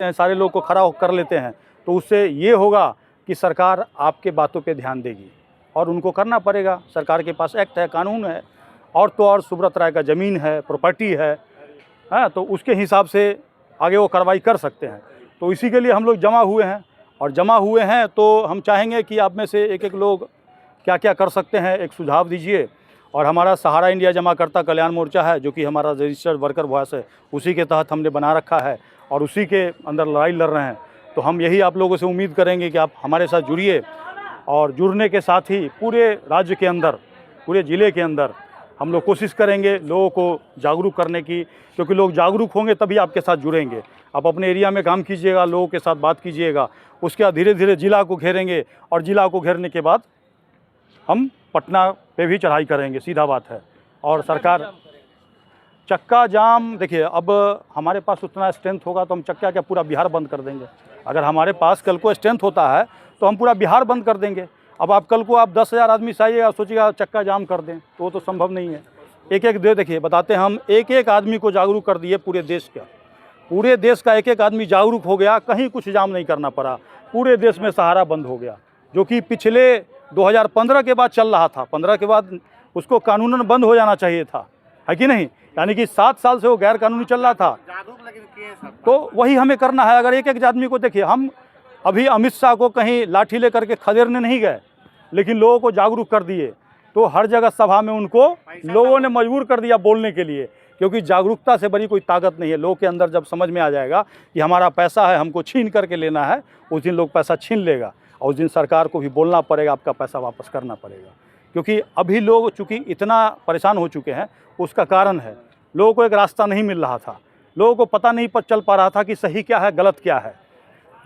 सारे लोग को खड़ा कर लेते हैं, तो उससे ये होगा कि सरकार आपके बातों पे ध्यान देगी और उनको करना पड़ेगा। सरकार के पास एक्ट है, कानून है, और तो और सुब्रत राय का ज़मीन है, प्रॉपर्टी है, हाँ, तो उसके हिसाब से आगे वो कार्रवाई कर सकते हैं। तो इसी के लिए हम लोग जमा हुए हैं, और जमा हुए हैं तो हम चाहेंगे कि आप में से एक एक लोग क्या क्या कर सकते हैं, एक सुझाव दीजिए। और हमारा सहारा इंडिया जमाकर्ता कल्याण मोर्चा है, जो कि हमारा रजिस्टर्ड वर्कर वॉइस है, उसी के तहत हमने बना रखा है और उसी के अंदर लड़ाई लड़ रहे हैं। तो हम यही आप लोगों से उम्मीद करेंगे कि आप हमारे साथ जुड़िए, और जुड़ने के साथ ही पूरे राज्य के अंदर, पूरे ज़िले के अंदर हम लोग कोशिश करेंगे लोगों को जागरूक करने की, क्योंकि लोग जागरूक होंगे तभी आपके साथ जुड़ेंगे। आप अपने एरिया में काम कीजिएगा, लोगों के साथ बात कीजिएगा, उसके बाद धीरे धीरे ज़िला को घेरेंगे, और ज़िला को घेरने के बाद हम पटना पे भी चढ़ाई करेंगे, सीधा बात है। और सरकार चक्का जाम, देखिए अब हमारे पास उतना स्ट्रेंथ होगा तो हम चक्का क्या पूरा बिहार बंद कर देंगे। अगर हमारे पास कल को स्ट्रेंथ होता है तो हम पूरा बिहार बंद कर देंगे। अब आप कल को आप 10,000 आदमी से आइएगा, सोचिएगा चक्का जाम कर दें, तो वो तो संभव नहीं है। एक एक देखिए बताते हैं, हम एक एक आदमी को जागरूक कर दिए, पूरे देश का एक एक आदमी जागरूक हो गया, कहीं कुछ जाम नहीं करना पड़ा, पूरे देश में सहारा बंद हो गया, जो कि पिछले 2015 के बाद चल रहा था। 15 के बाद उसको कानूनन बंद हो जाना चाहिए था, है कि नहीं? यानी कि 7 साल से वो गैर कानूनी चल रहा था, तो वही हमें करना है। अगर एक एक आदमी को देखिए, हम अभी अमित शाह को कहीं लाठी लेकर के खदेड़ने नहीं गए, लेकिन लोगों को जागरूक कर दिए। तो हर जगह सभा में उनको लोगों ने मजबूर कर दिया बोलने के लिए, क्योंकि जागरूकता से बड़ी कोई ताकत नहीं है। लोगों के अंदर जब समझ में आ जाएगा कि हमारा पैसा है, हमको छीन करके लेना है, उस दिन लोग पैसा छीन लेगा, और उस दिन सरकार को भी बोलना पड़ेगा, आपका पैसा वापस करना पड़ेगा। क्योंकि अभी लोग चूँकि इतना परेशान हो चुके हैं, उसका कारण है लोगों को एक रास्ता नहीं मिल रहा था, लोगों को पता नहीं चल पा रहा था कि सही क्या है, गलत क्या है।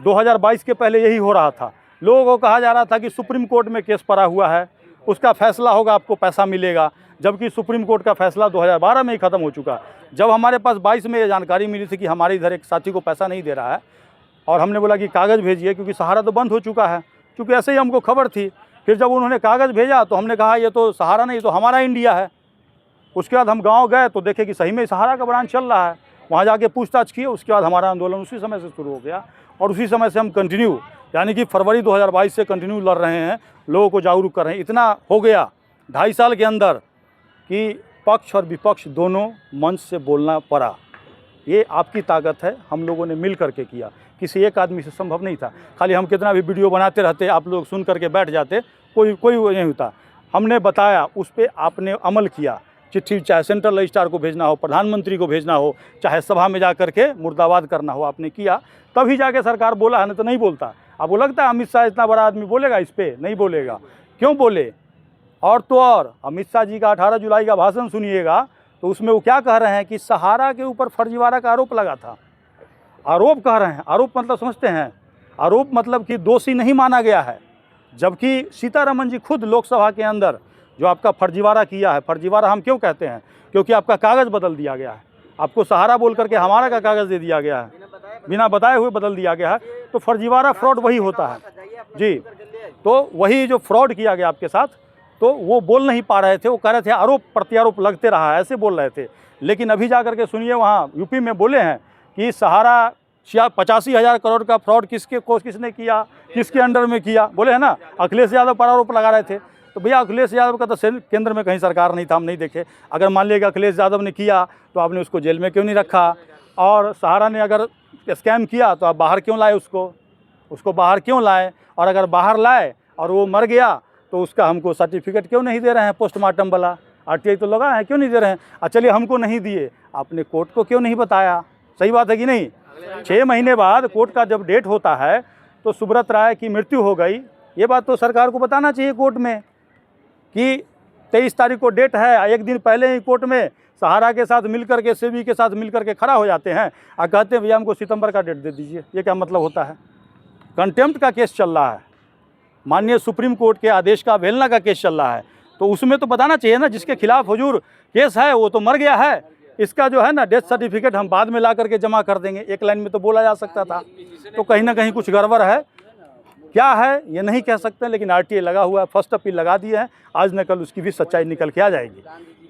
2022 के पहले यही हो रहा था, लोगों को कहा जा रहा था कि सुप्रीम कोर्ट में केस पड़ा हुआ है, उसका फैसला होगा, आपको पैसा मिलेगा, जबकि सुप्रीम कोर्ट का फैसला 2012 में ही ख़त्म हो चुका। जब हमारे पास 22 में ये जानकारी मिली थी कि हमारे इधर एक साथी को पैसा नहीं दे रहा है, और हमने बोला कि कागज़ भेजिए, क्योंकि सहारा तो बंद हो चुका है, क्योंकि ऐसे ही हमको खबर थी। फिर जब उन्होंने कागज़ भेजा तो हमने कहा ये तो सहारा नहीं, तो हमारा इंडिया है। उसके बाद हम गाँव गए तो देखे कि सही में सहारा का ब्रांच चल रहा है, वहाँ जाके पूछताछ किए। उसके बाद हमारा आंदोलन उसी समय से शुरू हो गया, और उसी समय से हम कंटिन्यू, यानी कि फरवरी 2022 से कंटिन्यू लड़ रहे हैं, लोगों को जागरूक कर रहे हैं। इतना हो गया 2.5 साल के अंदर कि पक्ष और विपक्ष दोनों मंच से बोलना पड़ा। ये आपकी ताकत है, हम लोगों ने मिल करके किया, किसी एक आदमी से संभव नहीं था। खाली हम कितना भी वीडियो बनाते रहते, आप लोग सुन करके बैठ जाते, कोई नहीं होता। हमने बताया, उस पर आपने अमल किया। चिट्ठी चाहे सेंट्रल रजिस्ट्रार को भेजना हो, प्रधानमंत्री को भेजना हो, चाहे सभा में जा करके मुर्दाबाद करना हो, आपने किया, तभी जाके सरकार बोला है, नहीं तो नहीं बोलता। आपको लगता है अमित शाह इतना बड़ा आदमी बोलेगा इस पर? नहीं बोलेगा। क्यों बोले? और तो और अमित शाह जी का 18 जुलाई का भाषण सुनिएगा, तो उसमें वो क्या कह रहे हैं कि सहारा के ऊपर फर्जीवाड़ा का आरोप लगा था। आरोप कह रहे हैं, आरोप मतलब समझते हैं? आरोप मतलब कि दोषी नहीं माना गया है, जबकि सीतारमन जी खुद लोकसभा के अंदर जो आपका फर्जीवाड़ा किया है, फर्जीवाड़ा हम क्यों कहते हैं? क्योंकि आपका कागज़ बदल दिया गया है, आपको सहारा बोल करके हमारा का कागज़ दे दिया गया है, बिना बताए हुए बदल दिया गया है। तो फर्जीवाड़ा फ्रॉड वही होता है जी। तो वही जो फ्रॉड किया गया आपके साथ, तो वो बोल नहीं पा रहे थे, वो कह रहे थे आरोप प्रत्यारोप लगते रहा, ऐसे बोल रहे थे। लेकिन अभी जा करके सुनिए, वहाँ यूपी में बोले हैं कि सहारा 85,000 करोड़ का फ्रॉड किसने किया, किसके अंडर में किया, बोले है ना। अखिलेश यादव पर आरोप लगा रहे थे, तो भैया अखिलेश यादव का तो केंद्र में कहीं सरकार नहीं था, हम नहीं देखे। अगर मान लिया कि अखिलेश यादव ने किया, तो आपने उसको जेल में क्यों नहीं रखा? और सहारा ने अगर स्कैम किया, तो आप बाहर क्यों लाए उसको बाहर क्यों लाए? और अगर बाहर लाए और वो मर गया, तो उसका हमको सर्टिफिकेट क्यों नहीं दे रहे हैं, पोस्टमार्टम वाला? RTI तो लगा है, क्यों नहीं दे रहे हैं? चलिए हमको नहीं दिए, आपने कोर्ट को क्यों नहीं बताया? सही बात है कि नहीं? 6 महीने बाद कोर्ट का जब डेट होता है, तो सुब्रत राय की मृत्यु हो गई, ये बात तो सरकार को बताना चाहिए कोर्ट में कि 23 तारीख को डेट है। एक दिन पहले ही कोर्ट में सहारा के साथ मिलकर के, सेबी के साथ मिलकर के खड़ा हो जाते हैं और कहते हैं भैया हमको सितंबर का डेट दे दीजिए। ये क्या मतलब होता है? कंटेम्प्ट का केस चल रहा है, माननीय सुप्रीम कोर्ट के आदेश का अवहेलना का केस चल रहा है, तो उसमें तो बताना चाहिए ना, जिसके खिलाफ हुजूर केस है वो तो मर गया है, इसका जो है ना डेथ सर्टिफिकेट हम बाद में ला करके जमा कर देंगे। एक लाइन में तो बोला जा सकता था। तो कहीं ना कहीं कुछ गड़बड़ है, क्या है ये नहीं कह सकते, लेकिन RTI लगा हुआ है, फर्स्ट अपील लगा दिए हैं, आज न कल उसकी भी सच्चाई निकल के आ जाएगी।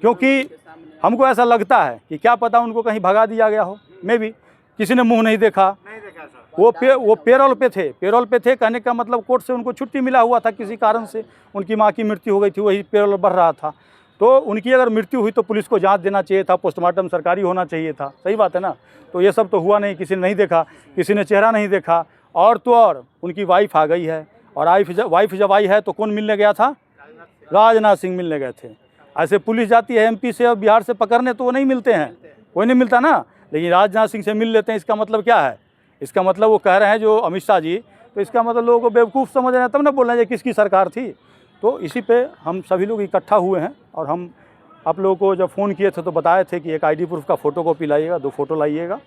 क्योंकि हमको ऐसा लगता है कि क्या पता उनको कहीं भगा दिया गया हो, मे भी किसी ने मुंह नहीं देखा। वो पेरोल पे थे। कहने का मतलब कोर्ट से उनको छुट्टी मिला हुआ था किसी कारण से, उनकी माँ की मृत्यु हो गई थी, वही पेरोल बढ़ रहा था। तो उनकी अगर मृत्यु हुई तो पुलिस को जांच देना चाहिए था, पोस्टमार्टम सरकारी होना चाहिए था, सही बात है ना। तो ये सब तो हुआ नहीं, किसी ने नहीं देखा, किसी ने चेहरा नहीं देखा। और तो और उनकी वाइफ आ गई है, और वाइफ जब आई है तो कौन मिलने गया था? राजनाथ सिंह मिलने गए थे। ऐसे पुलिस जाती है MP से और बिहार से पकड़ने तो वो नहीं मिलते हैं, कोई नहीं मिलता ना, लेकिन राजनाथ सिंह से मिल लेते हैं। इसका मतलब क्या है? इसका मतलब वो कह रहे हैं जो अमित शाह जी, तो इसका मतलब लोगों को बेवकूफ़ समझ रहे हैं, तब ना बोल रहे हैं किसकी सरकार थी। तो इसी पे हम सभी लोग इकट्ठा हुए हैं, और हम आप लोगों को जब फ़ोन किए थे तो बताए थे कि एक ID प्रूफ का फ़ोटोकॉपी लाइएगा, 2 फ़ोटो लाइएगा।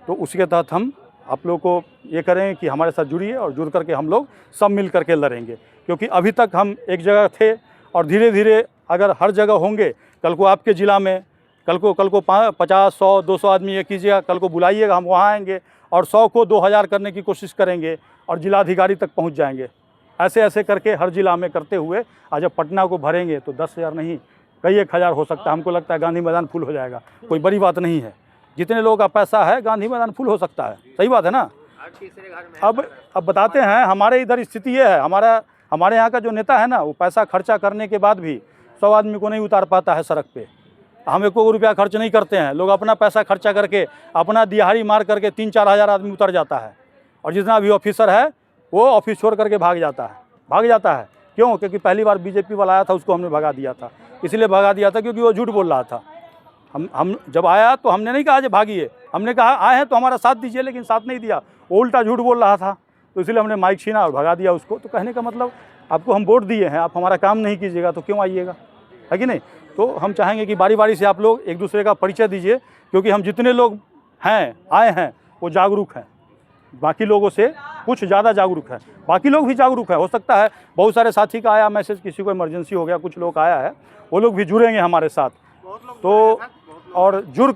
तो उसके तहत हम आप लोग को ये करें कि हमारे साथ जुड़िए, और जुड़ करके हम लोग सब मिल करके लड़ेंगे। क्योंकि अभी तक हम एक जगह थे, और धीरे धीरे अगर हर जगह होंगे, कल को आपके ज़िला में कल को 50, 100, 200 आदमी ये कीजिएगा, कल को बुलाइएगा, हम वहाँ आएंगे और 100 को 2000 करने की कोशिश करेंगे, और जिलाधिकारी तक पहुँच जाएंगे। ऐसे ऐसे करके हर जिला में करते हुए आज जब पटना को भरेंगे तो 10,000 नहीं, कई 1,000 हो सकता है। हमको लगता है गांधी मैदान फुल हो जाएगा, कोई बड़ी बात नहीं है। जितने लोगों का पैसा है गांधी मैदान फुल हो सकता है, सही बात है ना। अब बताते हैं, हमारे इधर स्थिति ये है, हमारे यहाँ का जो नेता है ना, वो पैसा खर्चा करने के बाद भी 100 आदमी को नहीं उतार पाता है सड़क पे। हम 1 रुपया खर्च नहीं करते हैं, लोग अपना पैसा खर्चा करके, अपना दिहाड़ी मार करके 3-4 हज़ार आदमी उतर जाता है, और जितना भी ऑफिसर है वो ऑफिस छोड़ करके भाग जाता है। क्यों? क्योंकि पहली बार BJP वाला आया था, उसको हमने भगा दिया था। इसलिए भगा दिया था क्योंकि वो झूठ बोल रहा था। हम जब आया तो हमने नहीं कहा जो भागिए, हमने कहा आए हैं तो हमारा साथ दीजिए, लेकिन साथ नहीं दिया, वो उल्टा झूठ बोल रहा था। तो इसलिए हमने माइक छीना और भगा दिया उसको। तो कहने का मतलब, आपको हम वोट दिए हैं, आप हमारा काम नहीं कीजिएगा तो क्यों आइएगा, है कि नहीं। तो हम चाहेंगे कि बारी बारी से आप लोग एक दूसरे का परिचय दीजिए, क्योंकि हम जितने लोग हैं आए हैं वो जागरूक हैं, बाकी लोगों से कुछ ज़्यादा जागरूक है। बाकी लोग भी जागरूक है, हो सकता है बहुत सारे साथी का आया मैसेज, किसी को इमरजेंसी हो गया, कुछ लोग आया है, वो लोग भी जुड़ेंगे हमारे साथ। तो और जुड़